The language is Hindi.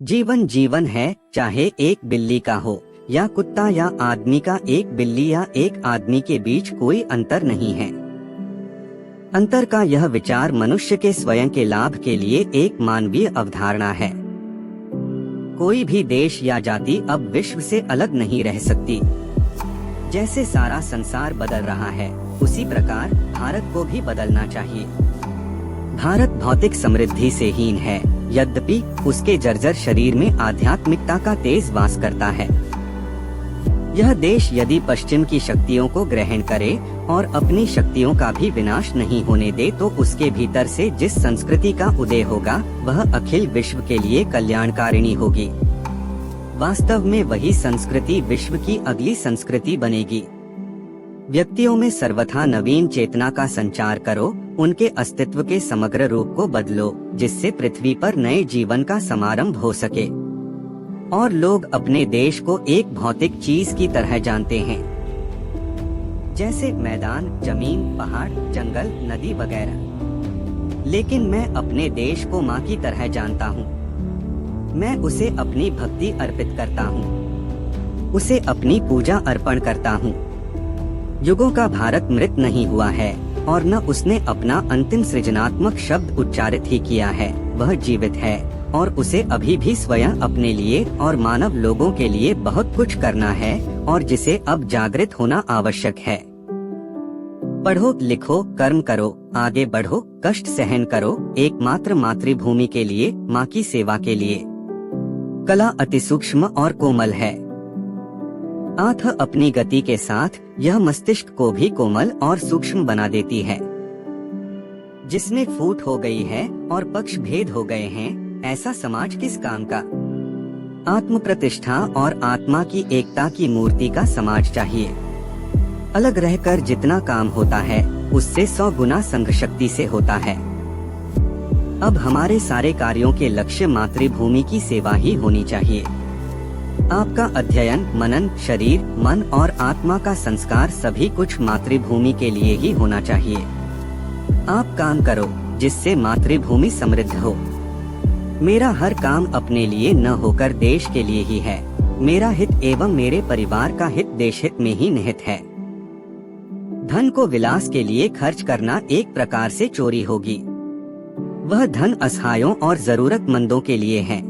जीवन जीवन है, चाहे एक बिल्ली का हो या कुत्ता या आदमी का। एक बिल्ली या एक आदमी के बीच कोई अंतर नहीं है। अंतर का यह विचार मनुष्य के स्वयं के लाभ के लिए एक मानवीय अवधारणा है। कोई भी देश या जाति अब विश्व से अलग नहीं रह सकती। जैसे सारा संसार बदल रहा है, उसी प्रकार भारत को भी बदलना चाहिए। भारत भौतिक समृद्धि से हीन है, यद्यपि उसके जर्जर शरीर में आध्यात्मिकता का तेज वास करता है। यह देश यदि पश्चिम की शक्तियों को ग्रहण करे और अपनी शक्तियों का भी विनाश नहीं होने दे, तो उसके भीतर से जिस संस्कृति का उदय होगा वह अखिल विश्व के लिए कल्याणकारिणी होगी। वास्तव में वही संस्कृति विश्व की अगली संस्कृति बनेगी। व्यक्तियों में सर्वथा नवीन चेतना का संचार करो, उनके अस्तित्व के समग्र रूप को बदलो, जिससे पृथ्वी पर नए जीवन का समारंभ हो सके और लोग अपने देश को एक भौतिक चीज की तरह जानते हैं, जैसे मैदान, जमीन, पहाड़, जंगल, नदी वगैरह। लेकिन मैं अपने देश को माँ की तरह जानता हूँ। मैं उसे अपनी भक्ति अर्पित करता हूँ, उसे अपनी पूजा अर्पण करता हूँ। युगों का भारत मृत नहीं हुआ है और न उसने अपना अंतिम सृजनात्मक शब्द उच्चारित ही किया है। वह जीवित है और उसे अभी भी स्वयं अपने लिए और मानव लोगों के लिए बहुत कुछ करना है, और जिसे अब जागृत होना आवश्यक है। पढ़ो, लिखो, कर्म करो, आगे बढ़ो, कष्ट सहन करो, एकमात्र मातृभूमि के लिए, माँ की सेवा के लिए। कला अति सूक्ष्म और कोमल है। आंख अपनी गति के साथ यह मस्तिष्क को भी कोमल और सूक्ष्म बना देती है। जिसमें फूट हो गई है और पक्ष भेद हो गए हैं, ऐसा समाज किस काम का। आत्म प्रतिष्ठा और आत्मा की एकता की मूर्ति का समाज चाहिए। अलग रहकर जितना काम होता है, उससे 100 गुना संघ शक्ति से होता है। अब हमारे सारे कार्यों के लक्ष्य मातृभूमि की सेवा ही होनी चाहिए। आपका अध्ययन, मनन, शरीर, मन और आत्मा का संस्कार सभी कुछ मातृभूमि के लिए ही होना चाहिए। आप काम करो जिससे मातृभूमि समृद्ध हो। मेरा हर काम अपने लिए न होकर देश के लिए ही है। मेरा हित एवं मेरे परिवार का हित देश हित में ही निहित है। धन को विलास के लिए खर्च करना एक प्रकार से चोरी होगी। वह धन असहायों और जरूरतमंदों के लिए है।